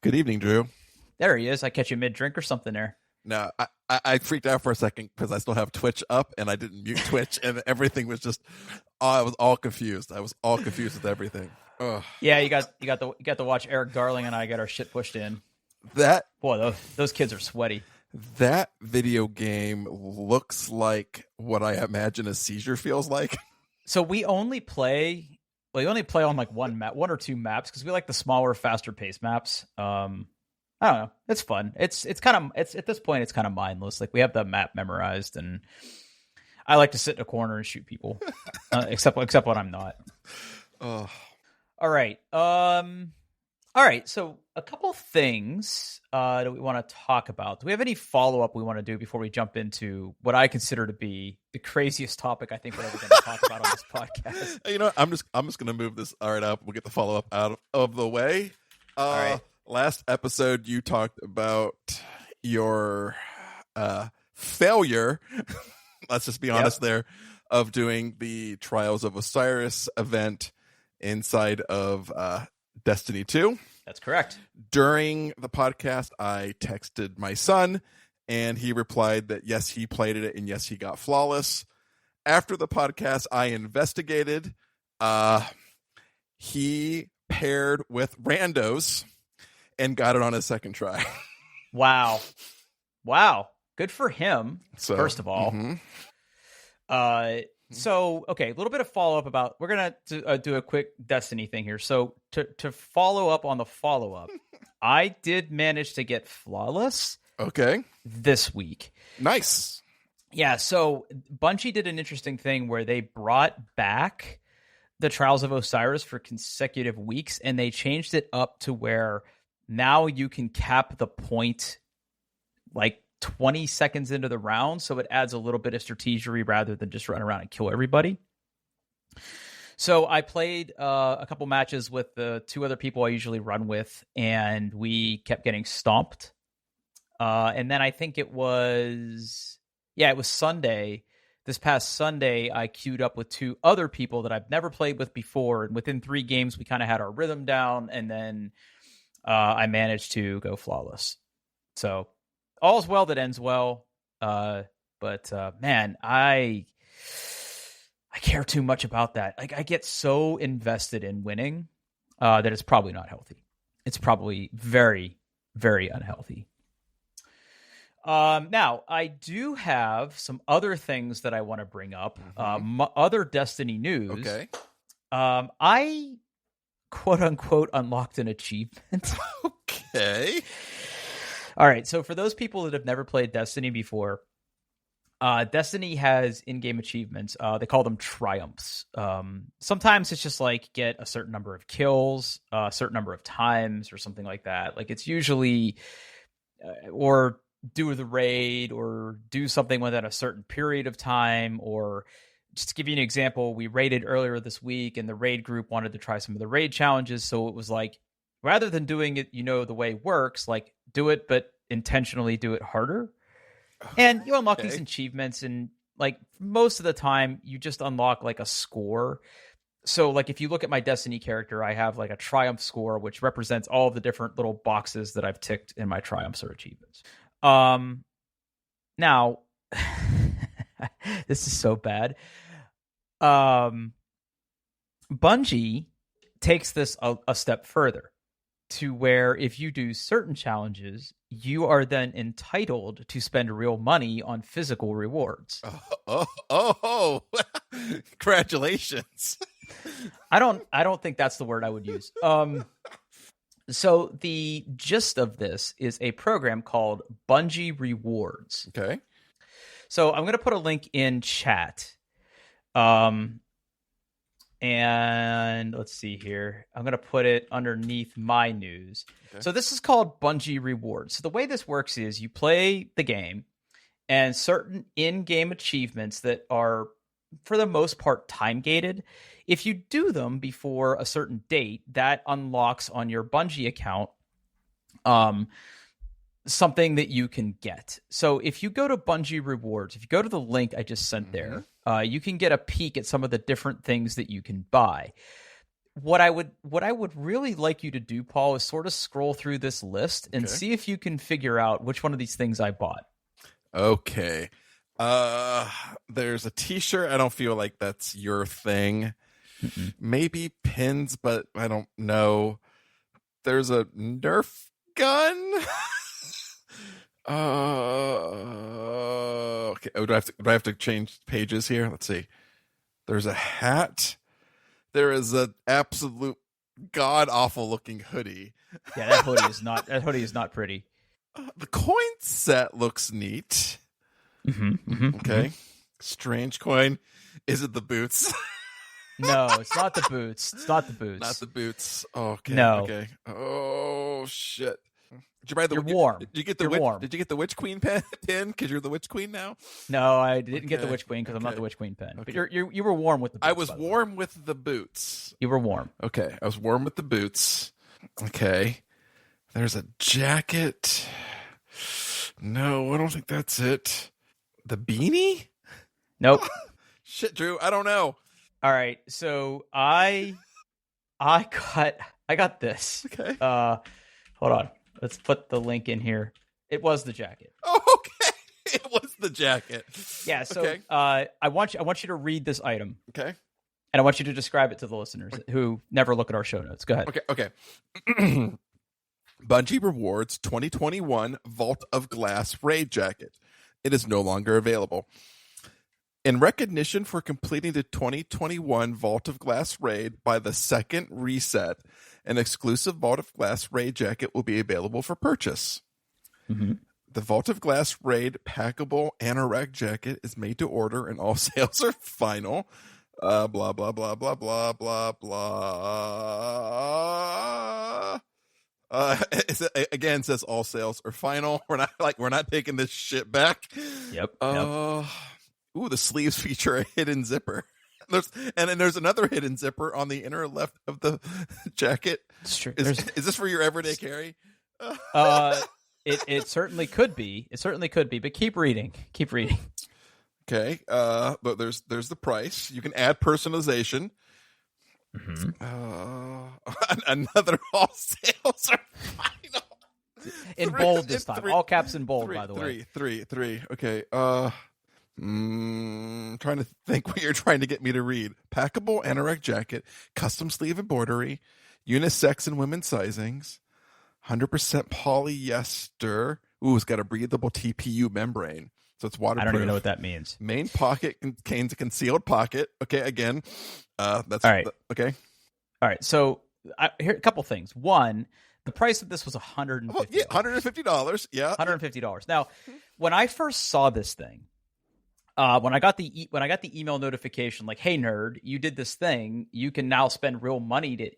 Good evening, Drew. There he is. I catch you mid-drink or something there. No, I freaked out for a second because I still have Twitch up and I didn't mute Twitch and everything was just, I was all confused. I was all confused with everything. Ugh. Yeah, you got to watch Eric Darling and I get our shit pushed in. That Boy, those kids are sweaty. that video game looks like what I imagine a seizure feels like. So we only play on like one or two maps because we like the smaller, faster paced maps. I don't know. It's fun. It's at this point it's kind of mindless. Like we have the map memorized, and I like to sit in a corner and shoot people, except when I'm not. Oh, All right. All right. So a couple things that we want to talk about. Do we have any follow up we want to do before we jump into what I consider to be the craziest topic I think we're ever going to talk about on this podcast? you know, I'm just gonna move this right up. We'll get the follow up out of the way. All right. Last episode, you talked about your failure. Let's just be honest there, of doing the Trials of Osiris event inside of Destiny 2. That's correct. During the podcast, I texted my son, and he replied that yes, he played it, and yes, he got flawless. After the podcast, I investigated. He paired with randos and got it on his second try. Wow. Good for him. So, first of all. So, okay, a little bit of follow-up about, we're going to do a quick Destiny thing here. So to follow up on the follow-up, I did manage to get flawless Okay. this week. Nice. Yeah, so Bungie did an interesting thing where they brought back the Trials of Osiris for consecutive weeks, and they changed it up to where now you can cap the point like 20 seconds into the round, so it adds a little bit of strategery rather than just run around and kill everybody. So I played a couple matches with the two other people I usually run with, and we kept getting stomped. And then I think it was Sunday. This past Sunday, I queued up with two other people that I've never played with before, and within 3 games, we kind of had our rhythm down, and then I managed to go flawless. So all's well that ends well. But man, I care too much about that. Like I get so invested in winning that it's probably not healthy. It's probably very, very unhealthy. Now I do have some other things that I want to bring up. Other Destiny news. Okay. I quote unquote unlocked an achievement. Okay. All right. So for those people that have never played Destiny before, Destiny has in-game achievements. They call them triumphs. Sometimes it's just like get a certain number of kills, a certain number of times, or something like that. Like it's usually or do the raid or do something within a certain period of time. Or just to give you an example, we raided earlier this week, and the raid group wanted to try some of the raid challenges. So it was like, rather than doing it, the way it works, like do it, but intentionally do it harder. And you unlock these achievements, and like most of the time you just unlock like a score. So like if you look at my Destiny character, I have like a triumph score, which represents all of the different little boxes that I've ticked in my triumphs or achievements. Now this is so bad. Bungie takes this a step further, to where if you do certain challenges, you are then entitled to spend real money on physical rewards. Oh. Congratulations. I don't think that's the word I would use. So the gist of this is a program called Bungie Rewards. Okay. So I'm going to put a link in chat. And let's see here. I'm going to put it underneath my news. Okay. So this is called Bungie Rewards. So the way this works is you play the game, and certain in-game achievements that are, for the most part, time-gated. If you do them before a certain date, that unlocks on your Bungie account something that you can get. So if you go to Bungie Rewards, if you go to the link I just sent there, you can get a peek at some of the different things that you can buy. what I would really like you to do, Paul, is sort of scroll through this list and Okay. see if you can figure out which one of these things I bought. Okay. There's a t-shirt. I don't feel like that's your thing. Mm-mm. Maybe pins, but I don't know. There's a Nerf gun. Okay. Oh, do I have to change pages here? Let's see. There's a hat. There is an absolute god awful looking hoodie. Yeah, that hoodie is not pretty. The coin set looks neat. Okay. Strange coin. Is it the boots? No, it's not the boots. It's not the boots. Not the boots. Oh, okay. No. Okay. Oh shit. Did you buy the? You're warm. Did you get the? You're warm. Did you get the Witch Queen pin? Because you're the Witch Queen now. No, I didn't get the Okay, Witch Queen because I'm not okay, the Witch Queen pen. But okay. you were warm with the boots. I was by the way. warm with the boots. You were warm. Okay, I was warm with the boots. Okay. There's a jacket. No, I don't think that's it. The beanie? Nope. Shit, Drew. I don't know. All right. So I got this. Okay. Hold on. Let's put the link in here. It was the jacket. Oh, okay. It was the jacket. Yeah. So Okay. I want you to read this item, Okay. and I want you to describe it to the listeners who never look at our show notes. Go ahead. Okay. Bungie Rewards 2021 Vault of Glass Raid Jacket. It is no longer available. In recognition for completing the 2021 Vault of Glass Raid by the second reset, an exclusive Vault of Glass Raid Jacket will be available for purchase. Mm-hmm. The Vault of Glass Raid packable anorak jacket is made to order and all sales are final. Blah, blah, blah, blah, blah, blah, blah. Again, says all sales are final. We're not taking this shit back. Yep. Ooh, the sleeves feature a hidden zipper. Then there's another hidden zipper on the inner left of the jacket. It's true. Is this for your everyday carry? It certainly could be. It certainly could be. But keep reading. Keep reading. Okay. But there's the price. You can add personalization. Another all sales are final. In bold this time. All caps in bold, by the way. Three. Okay. Trying to think what you're trying to get me to read. Packable anorak jacket, custom sleeve embroidery, unisex and women's sizings, 100% polyester. Ooh, it's got a breathable TPU membrane, so it's waterproof. I don't even know what that means. Main pocket contains a concealed pocket. Okay, again, that's all right. Okay. All right. So here a couple things. One, the price of this was $150. Well, yeah, $150. Yeah, $150. Now, when I first saw this thing, when I got the email notification like, "Hey nerd, you did this thing. You can now spend real money to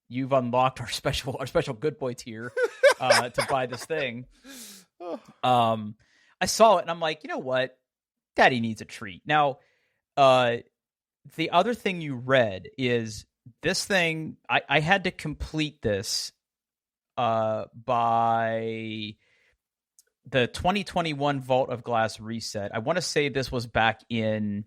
you've unlocked our special good boy tier to buy this thing." I saw it and I'm like, you know what? Daddy needs a treat. Now, the other thing you read is this thing. I had to complete this by the 2021 Vault of Glass reset. I want to say this was back in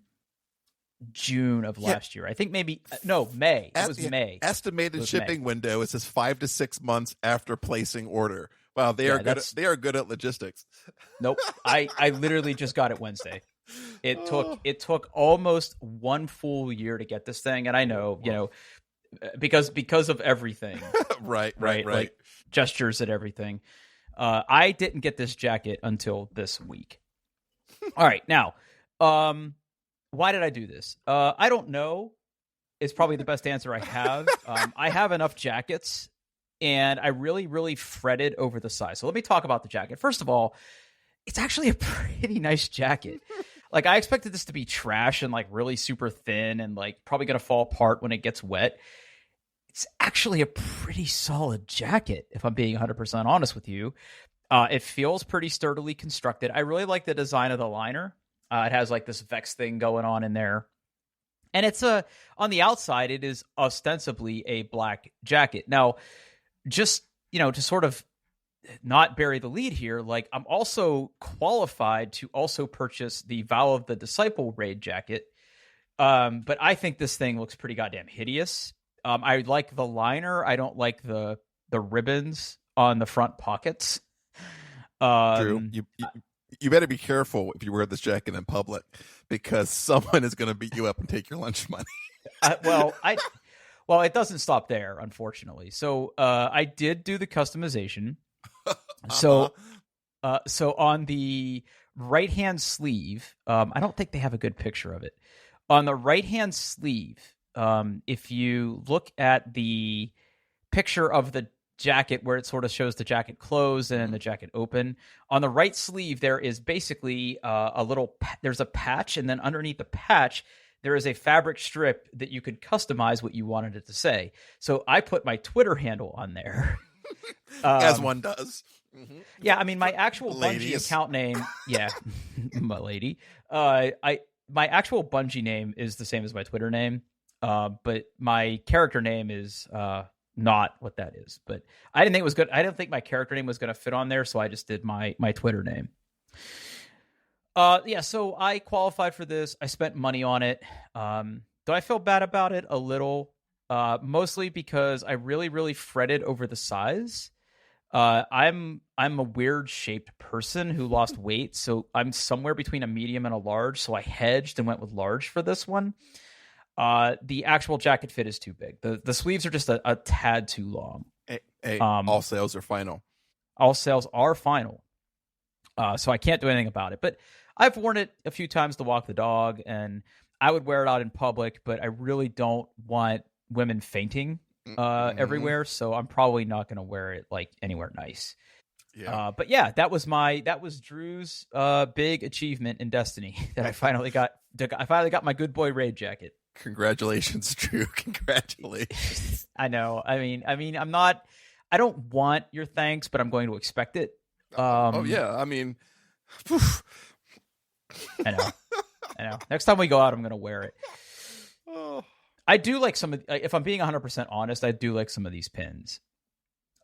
June of last year. I think May. It was May. Estimated shipping window. It says 5 to 6 months after placing order. Wow, they are good. They are good at logistics. Nope. I literally just got it Wednesday. It took almost 1 full year to get this thing, and I know, because of everything. right. Like gestures and everything. I didn't get this jacket until this week. All right, now, why did I do this? I don't know. It's probably the best answer I have. I have enough jackets, and I really, really fretted over the size. So let me talk about the jacket. First of all, it's actually a pretty nice jacket. Like, I expected this to be trash and like really super thin and like probably going to fall apart when it gets wet. It's actually a pretty solid jacket, if I'm being 100% honest with you. It feels pretty sturdily constructed. I really like the design of the liner. It has like this Vex thing going on in there. And it's on the outside, it is ostensibly a black jacket. Now, just, to sort of not bury the lead here, like, I'm also qualified to also purchase the Vow of the Disciple raid jacket. But I think this thing looks pretty goddamn hideous. I like the liner. I don't like the ribbons on the front pockets. Drew, you better be careful if you wear this jacket in public, because someone is going to beat you up and take your lunch money. Well, it doesn't stop there, unfortunately. So I did do the customization. So on the right-hand sleeve, I don't think they have a good picture of it. On the right-hand sleeve, if you look at the picture of the jacket where it sort of shows the jacket closed and the jacket open, on the right sleeve there is basically there's a patch, and then underneath the patch there is a fabric strip that you could customize what you wanted it to say. So I put my Twitter handle on there. As one does. Mm-hmm. Yeah, I mean, my actual Bungie account name, yeah, my lady. My actual Bungie name is the same as my Twitter name, but my character name is not what that is. But I didn't think it was good. I didn't think my character name was going to fit on there, so I just did my Twitter name. Yeah, so I qualified for this. I spent money on it. Do I feel bad about it? A little. Mostly because I really, really fretted over the size. I'm a weird shaped person who lost weight, so I'm somewhere between a medium and a large. So I hedged and went with large for this one. The actual jacket fit is too big. The sleeves are just a tad too long. Hey, all sales are final. All sales are final. So I can't do anything about it. But I've worn it a few times to walk the dog, and I would wear it out in public, but I really don't want women fainting everywhere, so I'm probably not going to wear it like anywhere nice. Yeah. But yeah, that was Drew's big achievement in Destiny that I finally got. I finally got my good boy raid jacket. Congratulations, Drew. Congratulations. I know. I mean, I don't want your thanks, but I'm going to expect it. Oh yeah. I mean, I know. Next time we go out, I'm going to wear it. Oh. I do like some of, if I'm being 100% honest, I do like some of these pins.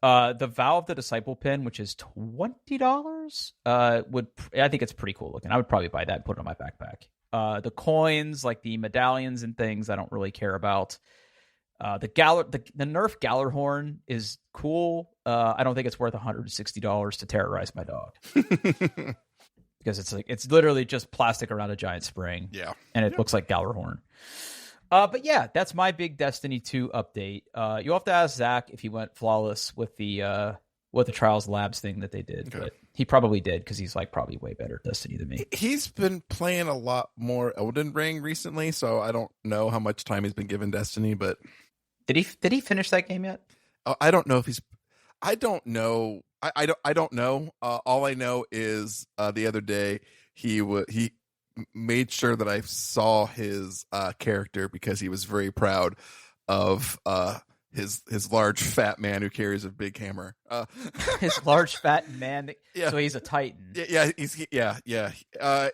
The Vow of the Disciple pin, which is $20, I think it's pretty cool looking. I would probably buy that and put it on my backpack. The coins, like the medallions and things, I don't really care about. The Nerf Gallarhorn is cool. I don't think it's worth $160 to terrorize my dog. Because it's literally just plastic around a giant spring. Yeah. And it looks like Gallarhorn. But yeah, that's my big Destiny 2 update. You'll have to ask Zach if he went flawless with the Trials Labs thing that they did. Okay. But he probably did, because he's like probably way better at Destiny than me. He's been playing a lot more Elden Ring recently, so I don't know how much time he's been given Destiny, but did he finish that game yet? I don't know if he's. I don't know. I don't know. All I know is the other day he made sure that I saw his character, because he was very proud of his large fat man who carries a big hammer. His large fat man. Yeah. So he's a Titan. Yeah.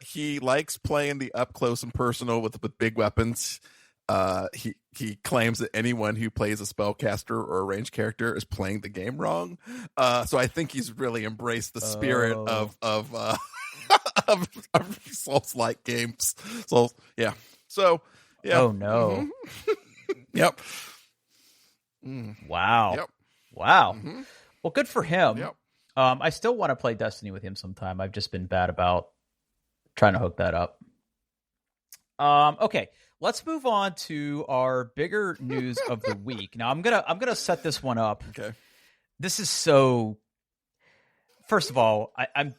He likes playing the up close and personal with big weapons. He claims that anyone who plays a spellcaster or a ranged character is playing the game wrong. So I think he's really embraced the spirit of Souls-like games. So yeah. Oh no. Mm-hmm. Yep. Wow. Yep. Wow. Mm-hmm. Well, good for him. Yep. I still want to play Destiny with him sometime. I've just been bad about trying to hook that up. Okay. Let's move on to our bigger news of the week. Now, I'm gonna set this one up. Okay. This is so. First of all, I'm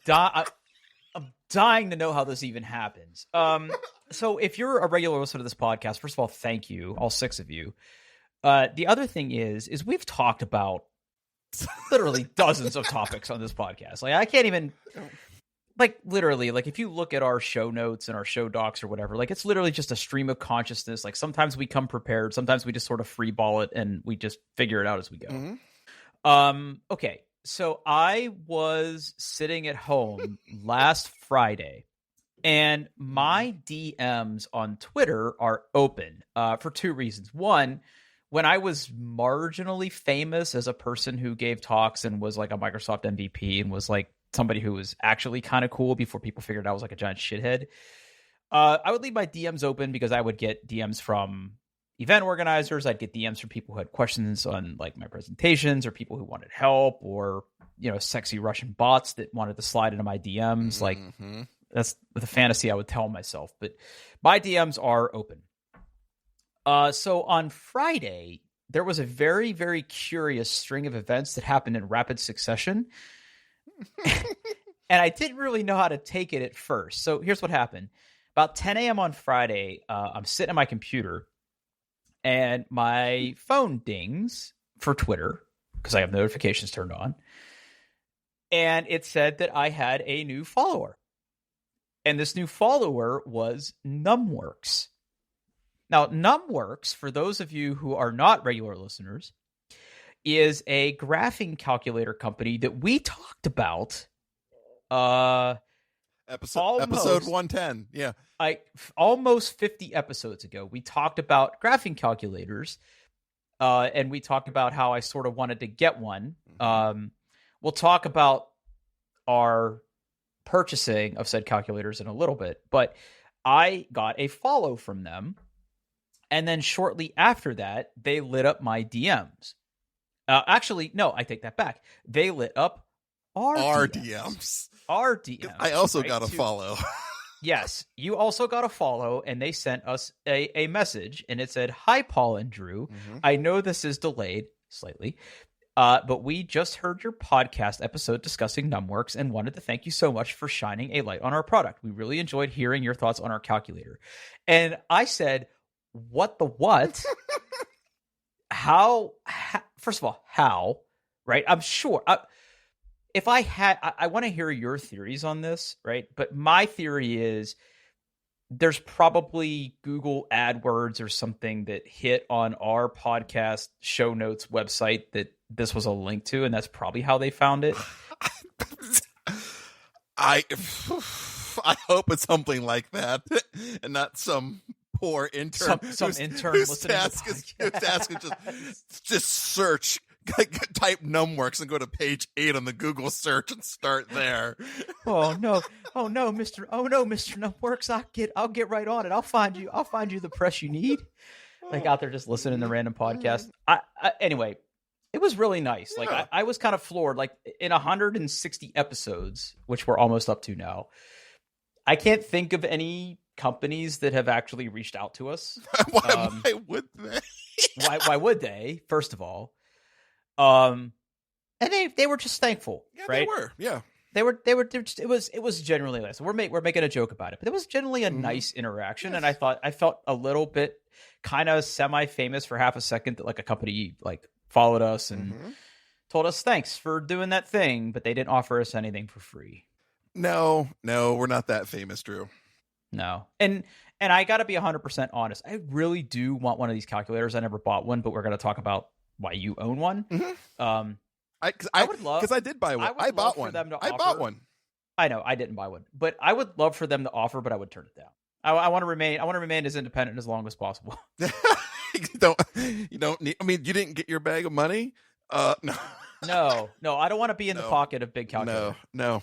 dying to know how this even happens. So if you're a regular listener to this podcast, first of all, thank you, all 6 of you. The other thing is we've talked about literally dozens of topics on this podcast. Like I can't even. Like literally, like if you look at our show notes and our show docs or whatever, like it's literally just a stream of consciousness. Like sometimes we come prepared, sometimes we just sort of free ball it and we just figure it out as we go. Mm-hmm. Okay, so I was sitting at home last Friday, and my DMs on Twitter are open for 2 reasons. One, when I was marginally famous as a person who gave talks and was like a Microsoft MVP and was like somebody who was actually kind of cool before people figured I was like a giant shithead, I would leave my DMs open because I would get DMs from event organizers. I'd get DMs from people who had questions on like my presentations, or people who wanted help, or sexy Russian bots that wanted to slide into my DMs. Like that's the fantasy I would tell myself. But my DMs are open. So on Friday, there was a very, very curious string of events that happened in rapid succession. And I didn't really know how to take it at first. So here's what happened. About 10 a.m. on Friday, I'm sitting at my computer and my phone dings for Twitter because I have notifications turned on. And it said that I had a new follower. And this new follower was Numworks. Now, Numworks, for those of you who are not regular listeners, is a graphing calculator company that we talked about episode 110. Yeah. Almost 50 episodes ago, we talked about graphing calculators, and we talked about how I sort of wanted to get one. We'll talk about our purchasing of said calculators in a little bit, but I got a follow from them, and then shortly after that, they lit up my DMs. Actually, no, I take that back. They lit up our DMs. Our DMs. I also got a follow. Yes, you also got a follow, and they sent us a message, and it said, "Hi, Paul and Drew. I know this is delayed slightly, but we just heard your podcast episode discussing Numworks and wanted to thank you so much for shining a light on our product. We really enjoyed hearing your thoughts on our calculator." And I said, what the what? How? First of all, how? Right? I'm sure. If I had, I want to hear your theories on this, right? But my theory is there's probably Google AdWords or something that hit on our podcast show notes website that this was a link to, and that's probably how they found it. I hope it's something like that, and not some poor intern. Some intern listening to the podcast. Just search. Type Numworks and go to page 8 on the Google search and start there. Oh no, Mr. Numworks, I'll get right on it. I'll find you the press you need. Like out there just listening to random podcasts. Anyway, it was really nice. Like I was kind of floored. Like in 160 episodes, which we're almost up to now, I can't think of any companies that have actually reached out to us. Why would they? why would they? First of all. And they were just thankful, yeah, right? They were, yeah. They were just, it was generally nice. We're making a joke about it, but it was generally a nice interaction. Yes. And I felt a little bit kind of semi-famous for half a second that like a company like followed us and told us thanks for doing that thing, but they didn't offer us anything for free. No, we're not that famous, Drew. No. And I got to be 100% honest. I really do want one of these calculators. I never bought one, but we're going to talk about why you own one. I would love, because I did buy one. I bought one. I bought one. I know I didn't buy one, but I would love for them to offer, but I would turn it down. I want to remain as independent as long as possible. You don't need, I mean, you didn't get your bag of money? No. No, I don't want to be in the pocket of big calculator. No.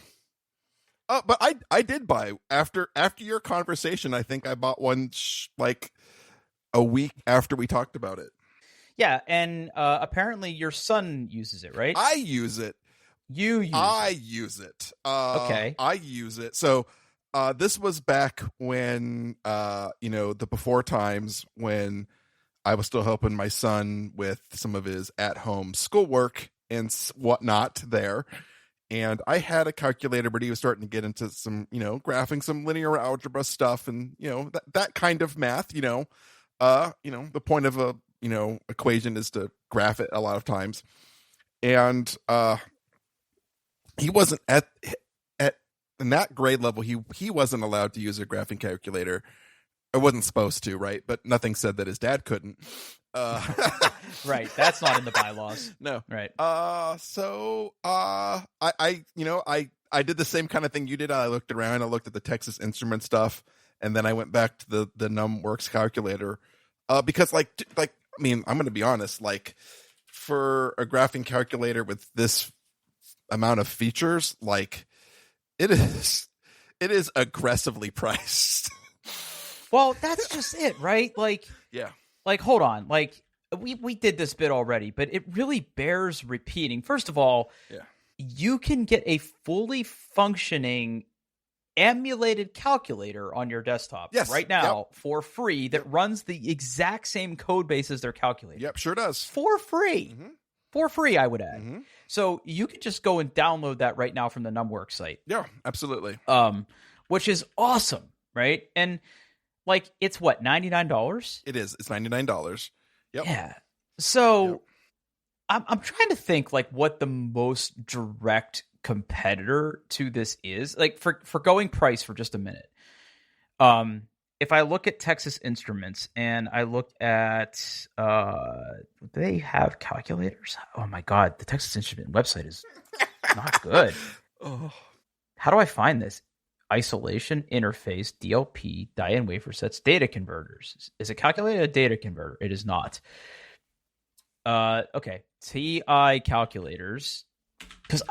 But I did buy after your conversation. I think I bought one like a week after we talked about it. Yeah, and apparently your son uses it, right? I use it. I use it. Okay. I use it. So this was back when the before times when I was still helping my son with some of his at-home schoolwork and whatnot there. And I had a calculator, but he was starting to get into some, graphing some linear algebra stuff and, that kind of math, the point of a, equation is to graph it a lot of times. And he wasn't at in that grade level, he wasn't allowed to use a graphing calculator. I wasn't supposed to, right? But nothing said that his dad couldn't. Right. That's not in the bylaws. No. Right. So I did the same kind of thing you did. I looked around, I looked at the Texas Instrument stuff, and then I went back to the Numworks calculator. Because I'm going to be honest, like for a graphing calculator with this amount of features, like it is aggressively priced. Well, that's just it, right? Like, yeah. like, hold on. Like, we did this bit already, but it really bears repeating. First of all, Yeah. you can get a fully functioning emulated calculator on your desktop right now for free that runs the exact same code base as their calculator. Yep, sure does. For free. Mm-hmm. For free, I would add. Mm-hmm. So you can just go and download that right now from the Numworks site. Yeah, absolutely. Which is awesome, right? And like, it's what, $99? It is. It's $99. Yep. Yeah. So I'm trying to think like what the most direct competitor to this is. Like, for going price for just a minute. If I look at Texas Instruments and I look at they have calculators. Oh my god, the Texas Instrument website is not good. Oh. How do I find this? Isolation, interface, DLP, die and wafer sets, data converters. Is a calculator a data converter? It is not. Okay, TI calculators, because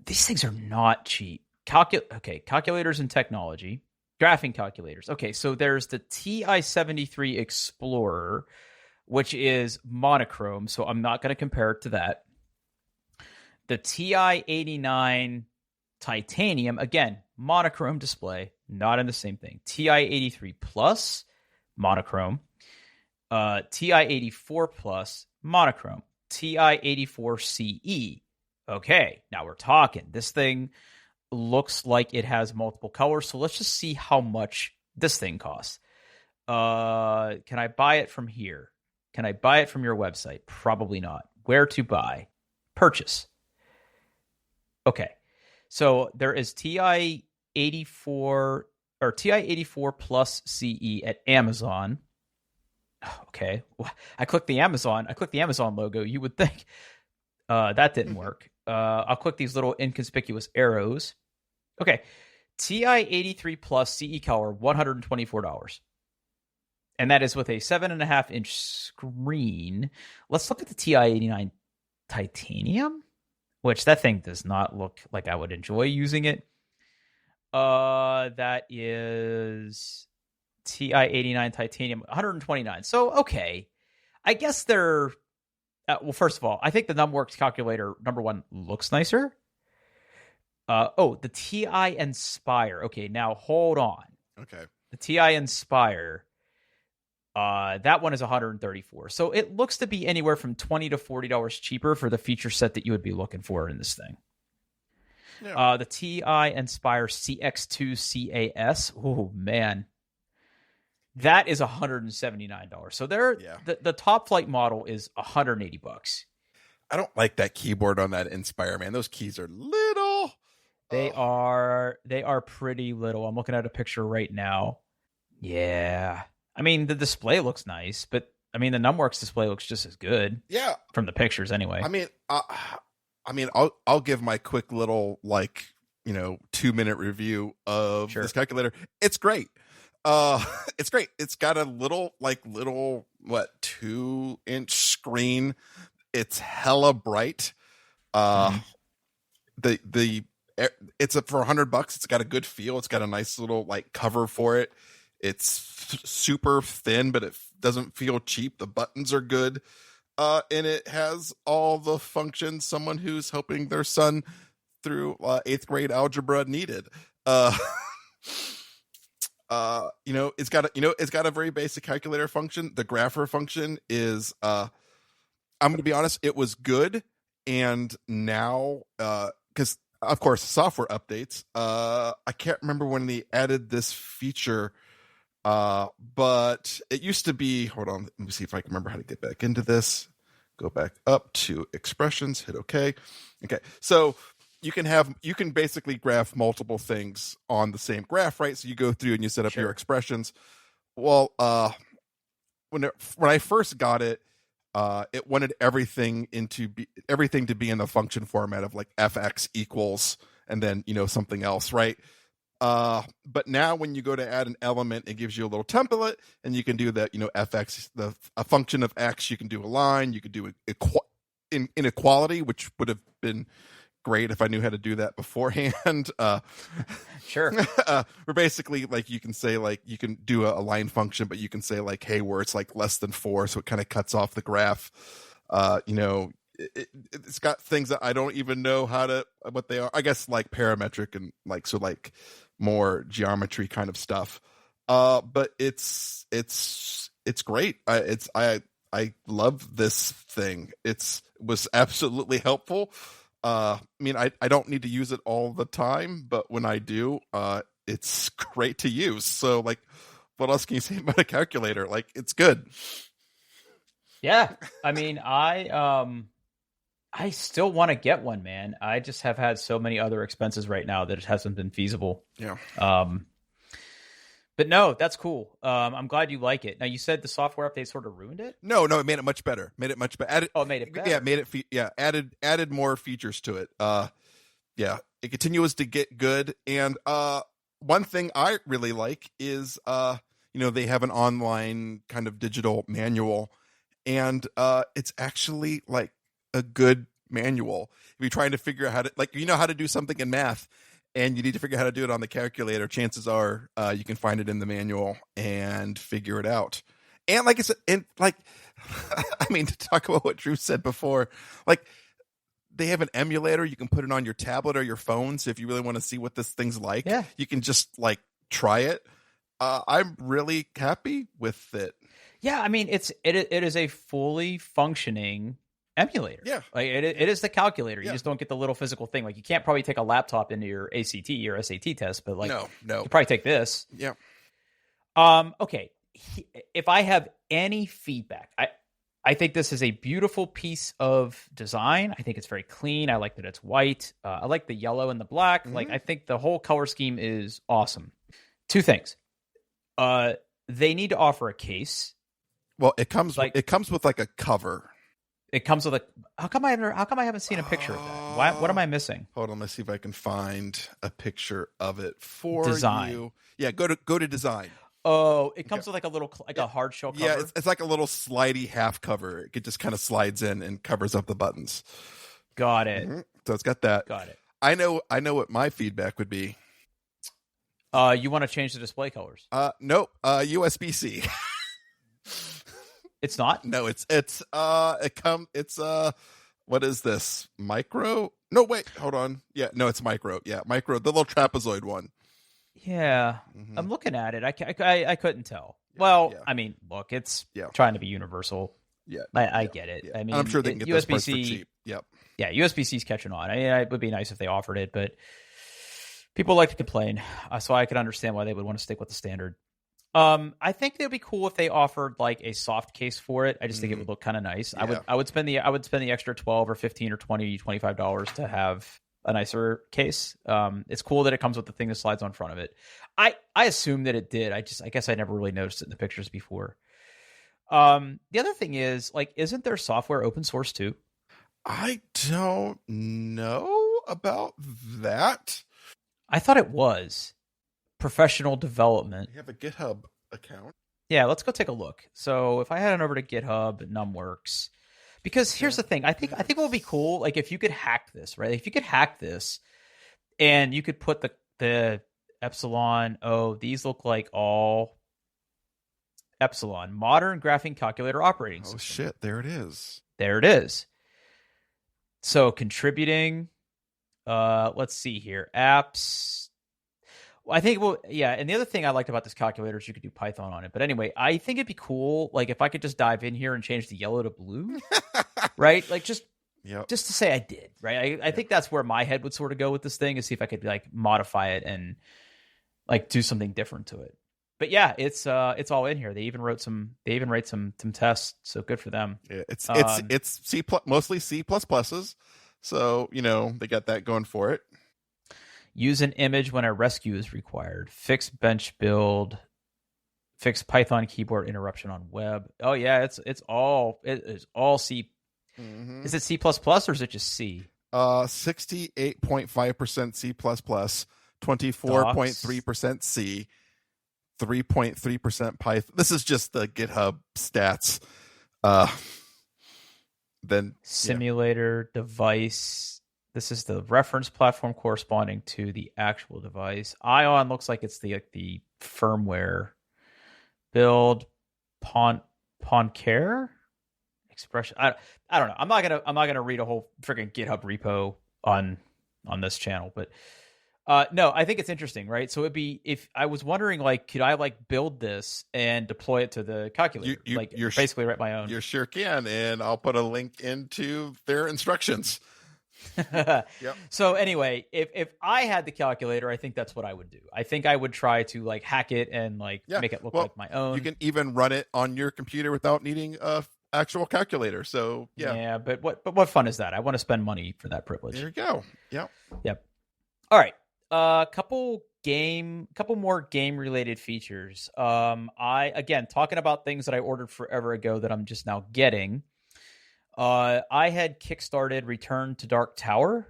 these things are not cheap. Calculators and technology, graphing calculators. Okay, so there's the TI-73 Explorer, which is monochrome, so I'm not going to compare it to that. The TI-89 Titanium, again, monochrome display, not in the same thing. TI-83 Plus, monochrome. TI-84 Plus, monochrome. TI-84 CE. Okay, now we're talking. This thing looks like it has multiple colors, so let's just see how much this thing costs. Can I buy it from here? Can I buy it from your website? Probably not. Where to buy? Purchase. Okay, so there is TI-84 or TI-84 Plus CE at Amazon. Okay, I clicked the Amazon logo. You would think that didn't work. I'll click these little inconspicuous arrows. Okay, TI-83 Plus CE color, $124. And that is with a 7.5-inch screen. Let's look at the TI-89 Titanium, which that thing does not look like I would enjoy using it. That is TI-89 Titanium, $129. So, okay. I guess they're... well, first of all, I think the Numworks calculator, number one, looks nicer. The TI Inspire. Okay, now hold on. Okay. The TI Inspire, that one is $134. So it looks to be anywhere from $20 to $40 cheaper for the feature set that you would be looking for in this thing. Yeah. The TI Inspire CX2 CAS. Oh, man. That is $179. So the top flight model is $180. I don't like that keyboard on that Inspire, man. Those keys are little. They are pretty little. I'm looking at a picture right now. Yeah. I mean, the display looks nice, but I mean, the Numworks display looks just as good. Yeah. From the pictures anyway. I mean, I'll give my quick little 2-minute review of this calculator. It's great. It's great. It's got a little 2-inch screen. It's hella bright. It's for $100. It's got a good feel. It's got a nice little cover for it. It's super thin, but it doesn't feel cheap. The buttons are good. And it has all the functions someone who's helping their son through 8th grade algebra needed. It's got a very basic calculator function. The grapher function is I'm going to be honest, it was good, and now because of course software updates, I can't remember when they added this feature, but it used to be, hold on, let me see if I can remember how to get back into this. Go back up to expressions, hit okay. So you can basically graph multiple things on the same graph, right? So you go through and you set up your expressions. Well, when I first got it, it wanted everything to be in the function format of fx equals and then something else, right? But now when you go to add an element, it gives you a little template, and you can do that. Fx, a function of x. You can do a line. You could do inequality, which would have been great if I knew how to do that beforehand. Sure. Where basically, like, you can say, like, you can do a line function, but you can say, like, hey, where it's like less than 4, so it kind of cuts off the graph. It's got things that I don't even know what they are. I guess like parametric and like, so like more geometry kind of stuff. But it's great. I love this thing. Was absolutely helpful. I mean, I don't need to use it all the time, but when I do, it's great to use. So, like, what else can you say about a calculator? Like, it's good. Yeah. I mean, I still want to get one, man. I just have had so many other expenses right now that it hasn't been feasible. Yeah. But no, that's cool. I'm glad you like it. Now, you said the software update sort of ruined it? No, it made it much better. Made it much better. It made it better. Yeah, added more features to it. Yeah, it continues to get good. And one thing I really like is they have an online kind of digital manual, and it's actually like a good manual. If you're trying to figure out how to do something in math, and you need to figure out how to do it on the calculator, chances are you can find it in the manual and figure it out. And like I said, I mean, to talk about what Drew said before, like, they have an emulator. You can put it on your tablet or your phone. So if you really want to see what this thing's like, you can just like try it. I'm really happy with it. Yeah, I mean, it is a fully functioning emulator. Yeah, like it is the calculator. You just don't get the little physical thing. Like, you can't probably take a laptop into your ACT or SAT test, but like, no, you probably take this. Yeah. Okay. If I have any feedback, I think this is a beautiful piece of design. I think it's very clean. I like that it's white. I like the yellow and the black. Mm-hmm. Like, I think the whole color scheme is awesome. Two things. They need to offer a case. Well, it comes with like a cover. It comes with a. How come I haven't seen a picture of that? What am I missing? Hold on, let's see if I can find a picture of it for design. You. Yeah, go to design. Oh, it comes with like a little a hard shell cover. Yeah, it's like a little slidey half cover. It just kind of slides in and covers up the buttons. Got it. Mm-hmm. So it's got that. Got it. I know what my feedback would be. You want to change the display colors? Nope. USB-C. It's not? No, it's what is this? Micro? No, wait, hold on. Yeah, no, it's micro. Yeah, micro, the little trapezoid one. Yeah. Mm-hmm. I'm looking at it. I couldn't tell. Yeah, well, yeah. I mean, look, it's trying to be universal. Yeah. I get it. Yeah. I mean, I'm sure they can get USB-C those parts for cheap. Yep. Yeah, USB-C's catching on. I mean, it would be nice if they offered it, but people like to complain, so I could understand why they would want to stick with the standard. I think it would be cool if they offered like a soft case for it. I just think it would look kind of nice. Yeah. I would spend the extra $12 or $15 or $20, $25 to have a nicer case. It's cool that it comes with the thing that slides on front of it. I assume that it did. I guess I never really noticed it in the pictures before. The other thing is, like, isn't their software open source too? I don't know about that. I thought it was. Professional development. You have a GitHub account. Yeah, let's go take a look. So if I head on over to GitHub, NumWorks, because here's the thing. I think what would be cool, like, if you could hack this, right? If you could hack this and you could put the Epsilon, these look like all Epsilon, modern graphing calculator operating system. Oh shit, there it is. There it is. So contributing, let's see here, apps. I think, and the other thing I liked about this calculator is you could do Python on it. But anyway, I think it'd be cool, like, if I could just dive in here and change the yellow to blue, right? Like, just to say I did, right? I think that's where my head would sort of go with this thing, is see if I could, like, modify it and, like, do something different to it. But yeah, it's all in here. They even wrote some tests, so good for them. Yeah, it's C++, mostly C++. So, they got that going for it. Use an image when a rescue is required. Fix bench build. Fix Python keyboard interruption on web. Oh yeah, it is all C. Mm-hmm. Is it C++ or is it just C? 68.5% C++, 24.3% C, 3.3% Python. This is just the GitHub stats. Then simulator device. This is the reference platform corresponding to the actual device. Ion looks like it's the firmware. Build Poncare expression. I don't know. I'm not gonna read a whole freaking GitHub repo on this channel, but no, I think it's interesting, right? So it'd be, if I was wondering, like, could I like build this and deploy it to the calculator, you're basically write my own? You sure can, and I'll put a link into their instructions. Yep. So anyway, if I had the calculator, I think that's what I would do. I think I would try to like hack it and like make it look like my own. You can even run it on your computer without needing a actual calculator. So yeah, but what fun is that? I want to spend money for that privilege. There you go. Yep. All right. Couple more game related features. I again talking about things that I ordered forever ago that I'm just now getting. I had kickstarted Return to Dark Tower.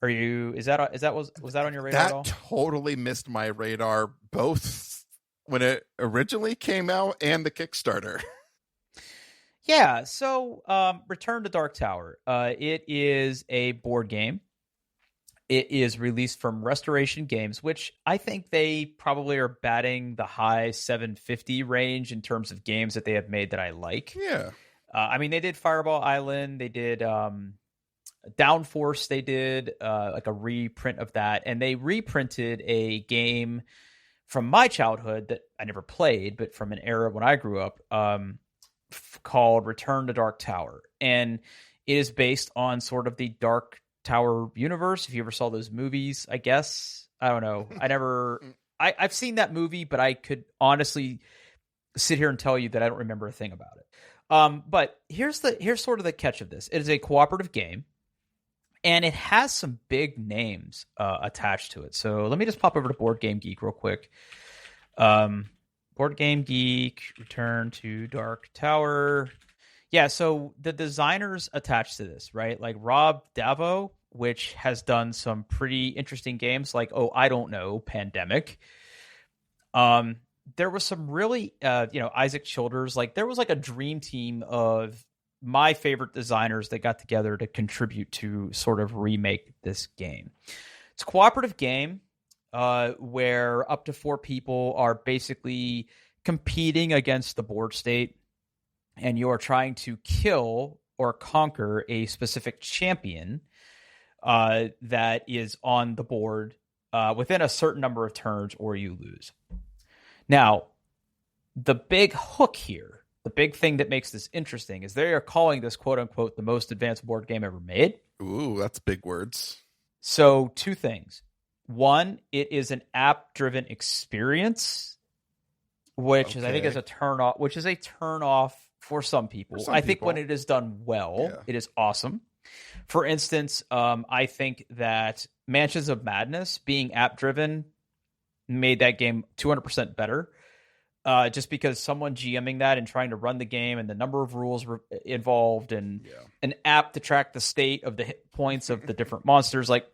Was that on your radar at all? That totally missed my radar, both when it originally came out and the Kickstarter. Yeah, so Return to Dark Tower. It is a board game. It is released from Restoration Games, which I think they probably are batting the high 750 range in terms of games that they have made that I like. Yeah. I mean, they did Fireball Island. They did Downforce. They did like a reprint of that. And they reprinted a game from my childhood that I never played, but from an era when I grew up, called Return to Dark Tower. And it is based on sort of the Dark Tower universe. If you ever saw those movies, I guess. I don't know. I've seen that movie, but I could honestly sit here and tell you that I don't remember a thing about it. But here's sort of the catch of this. It is a cooperative game, and it has some big names attached to it. So let me just pop over to Board Game Geek real quick. Board Game Geek, Return to Dark Tower. Yeah, so the designers attached to this, right? Like Rob Davo, which has done some pretty interesting games like, I don't know, Pandemic. There was some really, Isaac Childers. Like there was like a dream team of my favorite designers that got together to contribute to sort of remake this game. It's a cooperative game where up to 4 people are basically competing against the board state, and you are trying to kill or conquer a specific champion that is on the board within a certain number of turns, or you lose. Now, the big hook here, the big thing that makes this interesting, is they are calling this, quote unquote, the most advanced board game ever made. Ooh, that's big words. So 2 things. One, it is an app-driven experience, which I think is a turn off for some people. I think when it is done well, it is awesome. For instance, I think that Mansions of Madness, being app-driven, made that game 200% better. Just because someone GMing that and trying to run the game and the number of rules involved and an app to track the state of the hit points of the different monsters, like,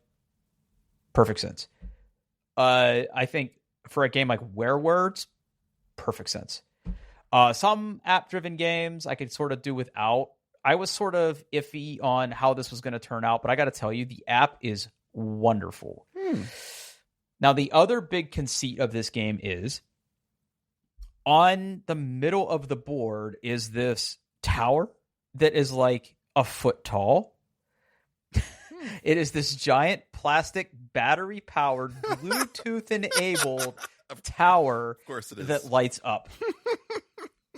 perfect sense. I think for a game like Werewords, perfect sense. Some app-driven games I could sort of do without. I was sort of iffy on how this was going to turn out, but I got to tell you, the app is wonderful. Now, the other big conceit of this game is on the middle of the board is this tower that is like a foot tall. It is this giant plastic battery-powered, Bluetooth-enabled tower of course it is. that lights up.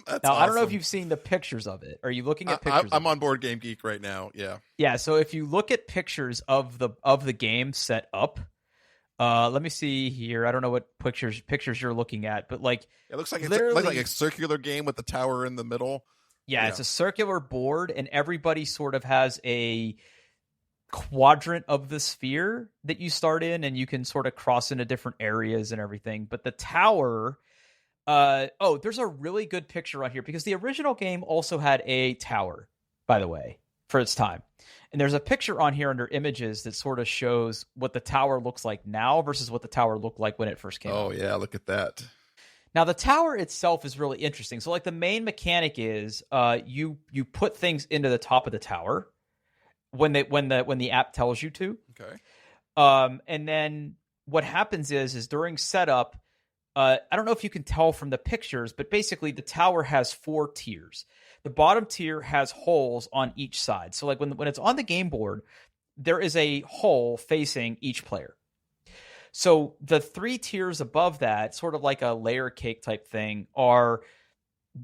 That's now, awesome. I don't know if you've seen the pictures of it. Are you looking at pictures? I'm on Board Game Geek right now. Yeah. Yeah. So if you look at pictures of the game set up, let me see here. I don't know what pictures you're looking at, but like it looks like it's like a circular game with the tower in the middle. Yeah, it's a circular board, and everybody sort of has a quadrant of the sphere that you start in, and you can sort of cross into different areas and everything. But the tower, there's a really good picture on here because the original game also had a tower, by the way, for its time. And there's a picture on here under images that sort of shows what the tower looks like now versus what the tower looked like when it first came out. Oh, yeah, look at that. Now, the tower itself is really interesting. So, like, the main mechanic is you put things into the top of the tower. when the app tells you to. Okay. And then what happens is during setup, I don't know if you can tell from the pictures, but basically the tower has 4 tiers. The bottom tier has holes on each side. So like when it's on the game board, there is a hole facing each player. So the 3 tiers above that, sort of like a layer cake type thing, are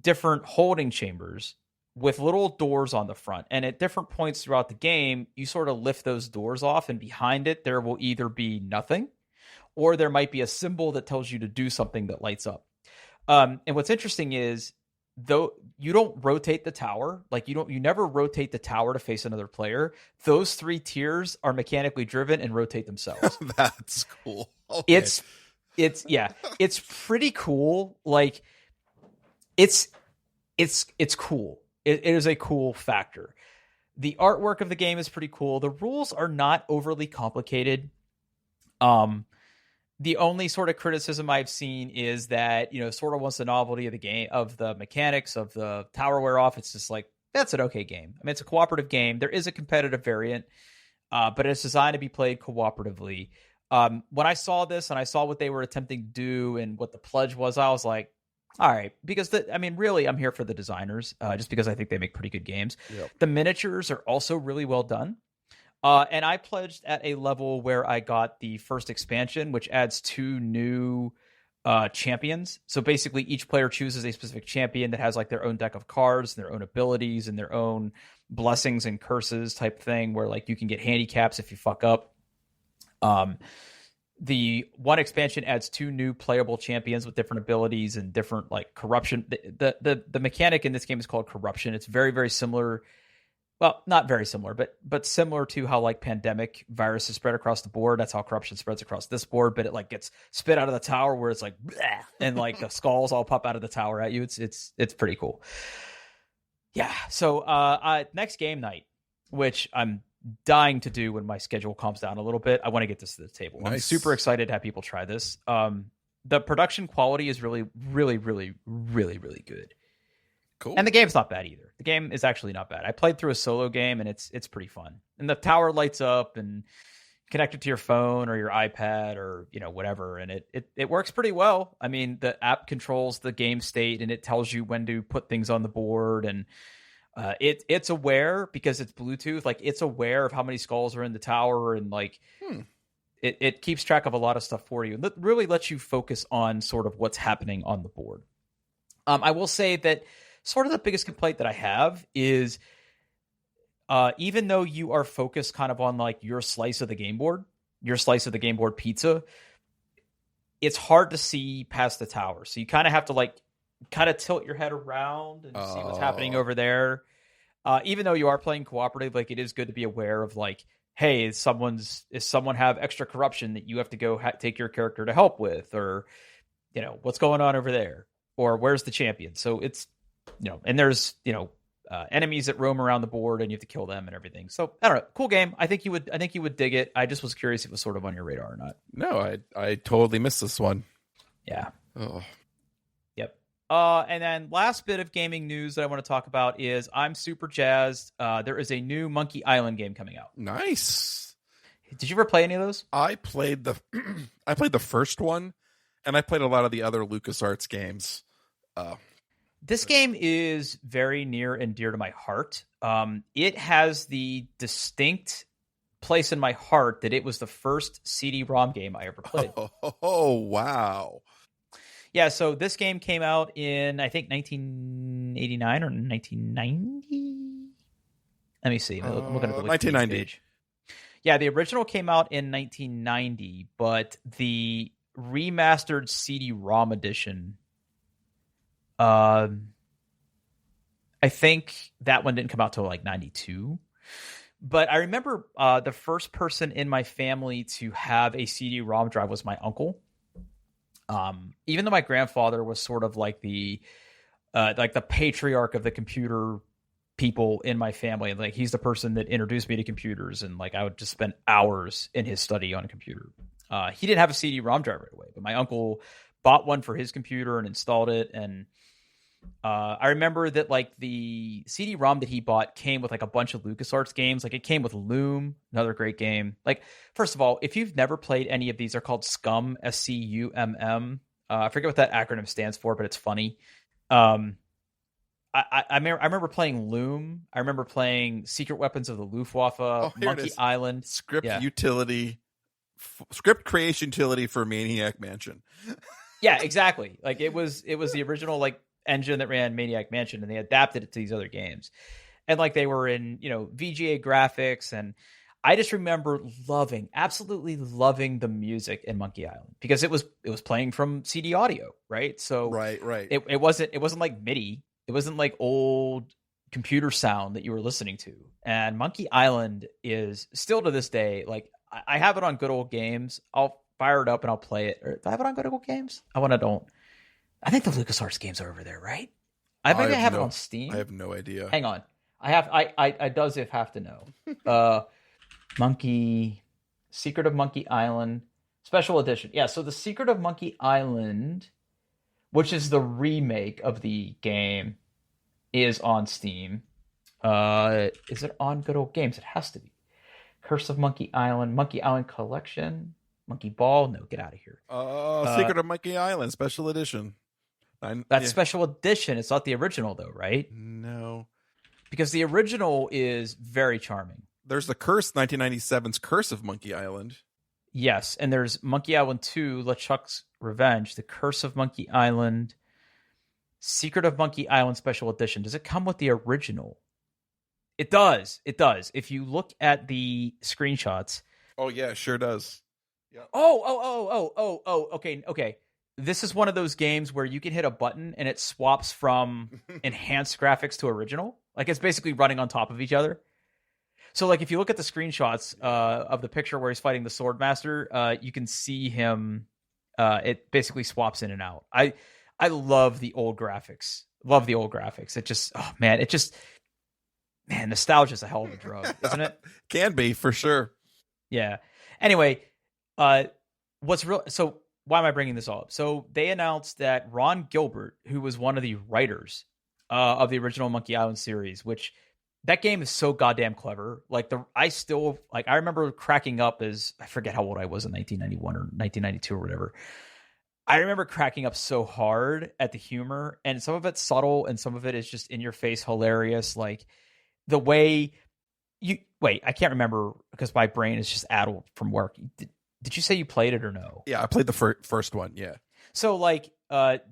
different holding chambers with little doors on the front. And at different points throughout the game, you sort of lift those doors off, and behind it, there will either be nothing, or there might be a symbol that tells you to do something that lights up. And what's interesting is, though you don't rotate the tower, like you never rotate the tower to face another player. Those 3 tiers are mechanically driven and rotate themselves. That's cool. Okay. It's pretty cool. Like it's cool. It is a cool factor. The artwork of the game is pretty cool. The rules are not overly complicated. The only sort of criticism I've seen is that, sort of once the novelty of the game, of the mechanics of the tower wear off, it's just like, that's an okay game. I mean, it's a cooperative game. There is a competitive variant, but it's designed to be played cooperatively. When I saw this and I saw what they were attempting to do and what the pledge was, I was like, all right, because really, I'm here for the designers, just because I think they make pretty good games. Yep. The miniatures are also really well done. And I pledged at a level where I got the first expansion, which adds 2 new champions. So basically, each player chooses a specific champion that has like their own deck of cards, and their own abilities, and their own blessings and curses type thing, where like you can get handicaps if you fuck up. The one expansion adds 2 new playable champions with different abilities and different like corruption. The mechanic in this game is called corruption. It's very, very similar. Well, not very similar, but similar to how like pandemic viruses spread across the board. That's how corruption spreads across this board, but it like gets spit out of the tower where it's like, bleh, and like the skulls all pop out of the tower at you. It's pretty cool. Yeah. So next game night, which I'm dying to do when my schedule calms down a little bit. I want to get this to the table. Nice. I'm super excited to have people try this. The production quality is really, really, really, really, really good. Cool. And the game's not bad either. The game is actually not bad. I played through a solo game, and it's pretty fun. And the tower lights up and connected to your phone or your iPad or whatever, and it works pretty well. I mean, the app controls the game state, and it tells you when to put things on the board, and it's aware because it's Bluetooth. Like it's aware of how many skulls are in the tower, and like it keeps track of a lot of stuff for you. It really lets you focus on sort of what's happening on the board. I will say that sort of the biggest complaint that I have is even though you are focused kind of on like your slice of the game board pizza, it's hard to see past the tower. So you kind of have to like kind of tilt your head around and see what's happening over there. Even though you are playing cooperative, like it is good to be aware of like, hey, is someone have extra corruption that you have to go take your character to help with, or what's going on over there, or where's the champion? So it's and there's enemies that roam around the board, and you have to kill them and everything. So I don't know, cool game. I think you would dig it. I just was curious if it was sort of on your radar or not. No, I totally missed this one. Yeah. Oh. Yep. And then last bit of gaming news that I want to talk about is I'm super jazzed. There is a new Monkey Island game coming out. Nice. Did you ever play any of those? I played the first one, and I played a lot of the other LucasArts games. This game is very near and dear to my heart. It has the distinct place in my heart that it was the first CD-ROM game I ever played. Oh, wow. Yeah, so this game came out in, I think, 1989 or 1990? Let me see. I'm looking at the 1990. page. Yeah, the original came out in 1990, but the remastered CD-ROM edition, I think that one didn't come out till like 92. But I remember the first person in my family to have a CD-ROM drive was my uncle. Even though my grandfather was sort of like the patriarch of the computer people in my family, like he's the person that introduced me to computers, and like I would just spend hours in his study on a computer. He didn't have a CD-ROM drive right away, but my uncle bought one for his computer and installed it, and I remember that like the CD-ROM that he bought came with like a bunch of LucasArts games. Like it came with Loom, another great game. Like, first of all, if you've never played any of these, they're called SCUMM, SCUMM. I forget what that acronym stands for, but it's funny. I remember playing Loom. I remember playing Secret Weapons of the Luftwaffe, Monkey Island. Script creation utility for Maniac Mansion. Yeah, exactly. Like it was the original like engine that ran Maniac Mansion, and they adapted it to these other games. And like they were in, VGA graphics, and I just remember absolutely loving the music in Monkey Island because it was playing from CD audio, right? So right. It wasn't like MIDI. It wasn't like old computer sound that you were listening to. And Monkey Island is still to this day, like I have it on Good Old Games. I'll fire it up and I'll play it. Or do I have it on Good Old Games? I don't. I think the LucasArts games are over there, right? I have it on Steam. I have no idea. Hang on. I does if have to know. Secret of Monkey Island Special Edition. Yeah, so the Secret of Monkey Island, which is the remake of the game, is on Steam. Is it on Good Old Games? It has to be. Curse of Monkey Island Collection, Monkey Ball. No, get out of here. Secret of Monkey Island Special Edition. Special Edition. It's not the original, though, right? No. Because the original is very charming. There's the Curse, 1997's Curse of Monkey Island. Yes, and there's Monkey Island 2, LeChuck's Revenge, The Curse of Monkey Island, Secret of Monkey Island Special Edition. Does it come with the original? It does. It does. If you look at the screenshots. Oh, yeah, sure does. Yeah. Oh, okay. This is one of those games where you can hit a button and it swaps from enhanced graphics to original. Like it's basically running on top of each other. So like if you look at the screenshots of the picture where he's fighting the Swordmaster, you can see him. It basically swaps in and out. I love the old graphics. It just, nostalgia is a hell of a drug, isn't it? Can be, for sure. Yeah. Anyway, so why am I bringing this all up? So they announced that Ron Gilbert, who was one of the writers of the original Monkey Island series, which that game is so goddamn clever. Like I remember cracking up as, I forget how old I was in 1991 or 1992 or whatever. I remember cracking up so hard at the humor, and some of it's subtle and some of it is just in your face hilarious. Like the way I can't remember because my brain is just addled from work. Did you say you played it or no? Yeah, I played the first one, yeah. So, like,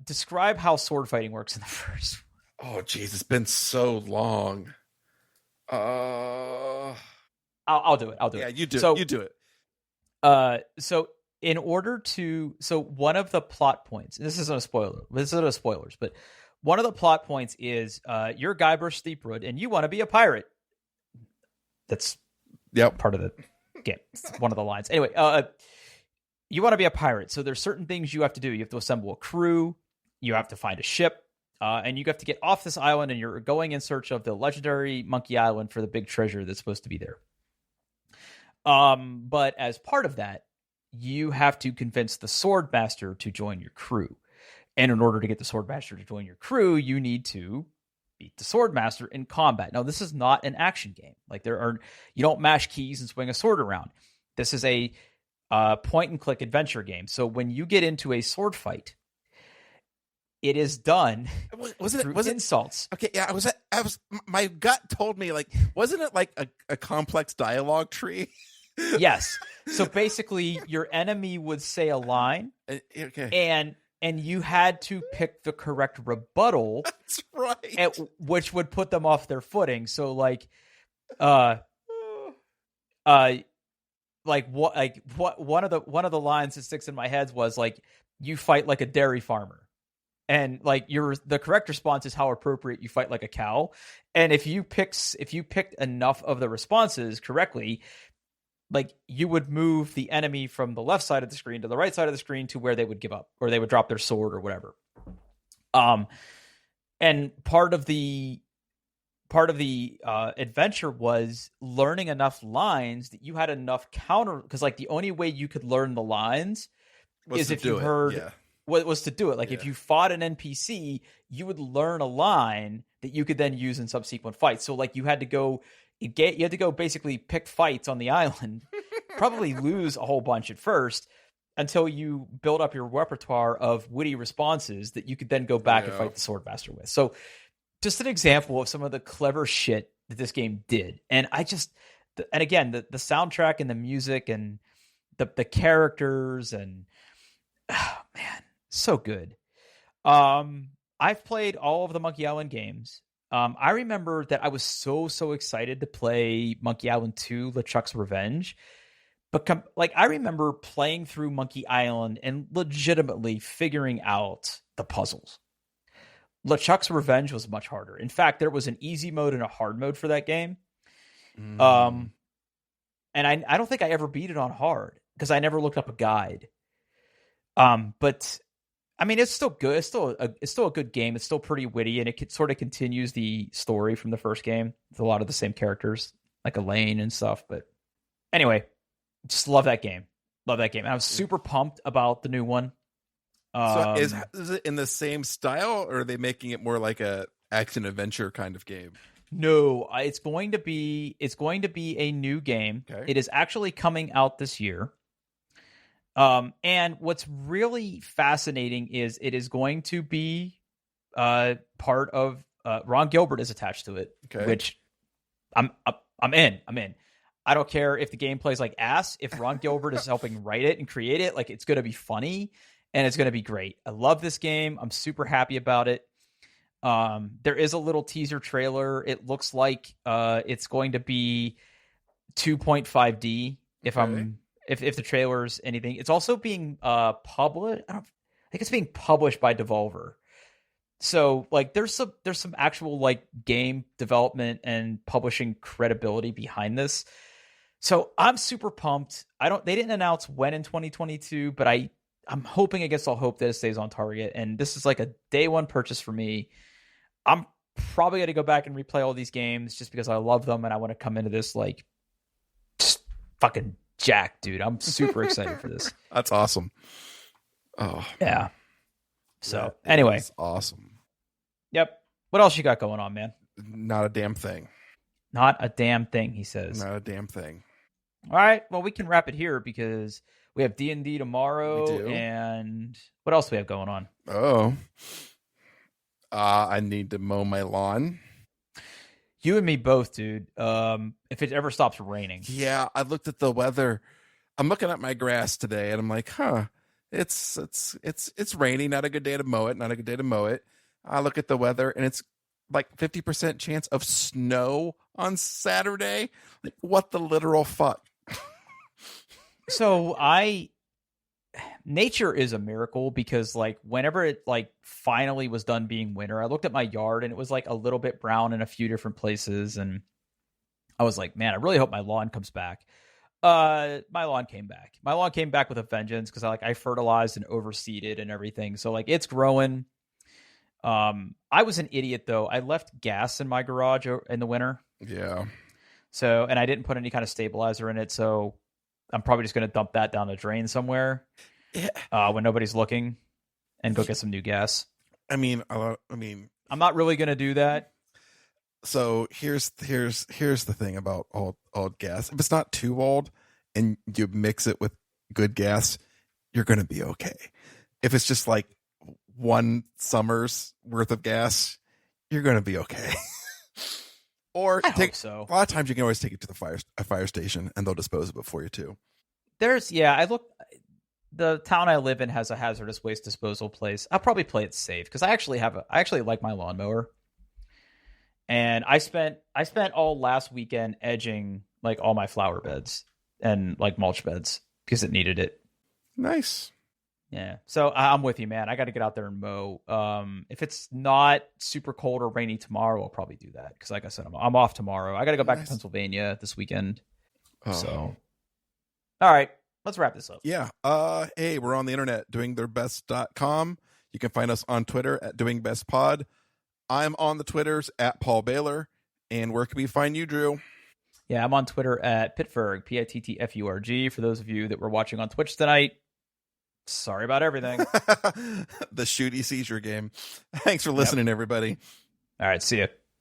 describe how sword fighting works in the first one. Oh, jeez, it's been so long. I'll do it. Yeah, you do it. So one of the plot points, this isn't a spoiler, spoilers, but one of the plot points is you're Guybrush Threepwood and you want to be a pirate. That's part of the game. One of the lines. Anyway, you want to be a pirate. So there's certain things you have to do. You have to assemble a crew. You have to find a ship. And you have to get off this island, and you're going in search of the legendary Monkey Island for the big treasure that's supposed to be there. But as part of that, you have to convince the Swordmaster to join your crew. And in order to get the Swordmaster to join your crew, you need to beat the Swordmaster in combat. Now, this is not an action game. Like you don't mash keys and swing a sword around. This is a point and click adventure game. So when you get into a sword fight, it is done through insults. Okay, yeah, I was. My gut told me, like, wasn't it like a complex dialogue tree? Yes. So basically, your enemy would say a line, okay, and you had to pick the correct rebuttal. That's right. Which would put them off their footing. So like, one of the lines that sticks in my head was like, you fight like a dairy farmer. And like the correct response is how appropriate you fight like a cow. And if you picked enough of the responses correctly, like you would move the enemy from the left side of the screen to the right side of the screen to where they would give up or they would drop their sword or whatever. And part of the adventure was learning enough lines that you had enough counter, because like the only way you could learn the lines is if you heard was to do it. Like Yeah. if you fought an NPC, you would learn a line that you could then use in subsequent fights. So like you had to go basically pick fights on the island, probably lose a whole bunch at first until you build up your repertoire of witty responses that you could then go back and fight the Swordmaster with. So just an example of some of the clever shit that this game did. And again, the soundtrack and the music and the characters and oh man, so good. I've played all of the Monkey Island games. I remember that I was so excited to play Monkey Island 2, LeChuck's Revenge. But I remember playing through Monkey Island and legitimately figuring out the puzzles. LeChuck's Revenge was much harder. In fact, there was an easy mode and a hard mode for that game. And I don't think I ever beat it on hard because I never looked up a guide. But I mean, it's still good. It's still a good game. It's still pretty witty, and it sort of continues the story from the first game with a lot of the same characters, like Elaine and stuff. But anyway, just love that game. Love that game. And I was super pumped about the new one. So is it in the same style, or are they making it more like a action adventure kind of game? No, it's going to be a new game. Okay. It is actually coming out this year. And what's really fascinating is it is going to be part of Ron Gilbert is attached to it, which I'm in. I don't care if the game plays like ass. If Ron Gilbert is helping write it and create it, like it's going to be funny and it's going to be great. I love this game. I'm super happy about it. There is a little teaser trailer. It looks like it's going to be 2.5D if the trailer's anything. It's also being published. I think it's being published by Devolver. So like there's some actual like game development and publishing credibility behind this. So I'm super pumped. They didn't announce when in 2022, but I'm hoping against all hope that it stays on target. And this is like a day one purchase for me. I'm probably going to go back and replay all these games just because I love them and I want to come into this like just fucking jacked, dude. I'm super excited for this. That's awesome. Oh yeah. So anyway, awesome. Yep. What else you got going on, man? Not a damn thing. Not a damn thing, he says. Not a damn thing. All right. Well, we can wrap it here because we have D&D tomorrow. We do. And what else do we have going on? Oh. I need to mow my lawn. You and me both, dude. If it ever stops raining. Yeah, I looked at the weather. I'm looking at my grass today and I'm like, it's raining. Not a good day to mow it. I look at the weather and it's like 50% chance of snow on Saturday. Like, what the literal fuck? So nature is a miracle because like whenever it like finally was done being winter, I looked at my yard and it was like a little bit brown in a few different places. And I was like, man, I really hope my lawn comes back. My lawn came back. My lawn came back with a vengeance because I fertilized and overseeded and everything. So like it's growing. I was an idiot though. I left gas in my garage in the winter. Yeah. So, and I didn't put any kind of stabilizer in it. So I'm probably just going to dump that down the drain somewhere when nobody's looking and go get some new gas. I mean, I'm not really going to do that. So here's the thing about old gas. If it's not too old and you mix it with good gas, you're going to be okay. If it's just like one summer's worth of gas, you're going to be okay. Or hope so. A lot of times you can always take it to the fire station and they'll dispose of it for you too. The town I live in has a hazardous waste disposal place. I'll probably play it safe because I actually like my lawnmower. And I spent all last weekend edging like all my flower beds and like mulch beds because it needed it. Nice. Yeah. So I'm with you, man. I got to get out there and mow. If it's not super cold or rainy tomorrow, I'll probably do that because like I said, I'm off tomorrow. I got to go back to Pennsylvania this weekend. Oh. So, all right, let's wrap this up. Yeah. Hey, we're on the internet, doingbest.com. You can find us on Twitter at doingbestpod. I'm on the Twitters at Paul Baylor. And where can we find you, Drew? Yeah, I'm on Twitter at Pittfurg, Pittfurg. For those of you that were watching on Twitch tonight, Sorry about everything. The shooty seizure game. Thanks for listening, everybody. All right, see ya.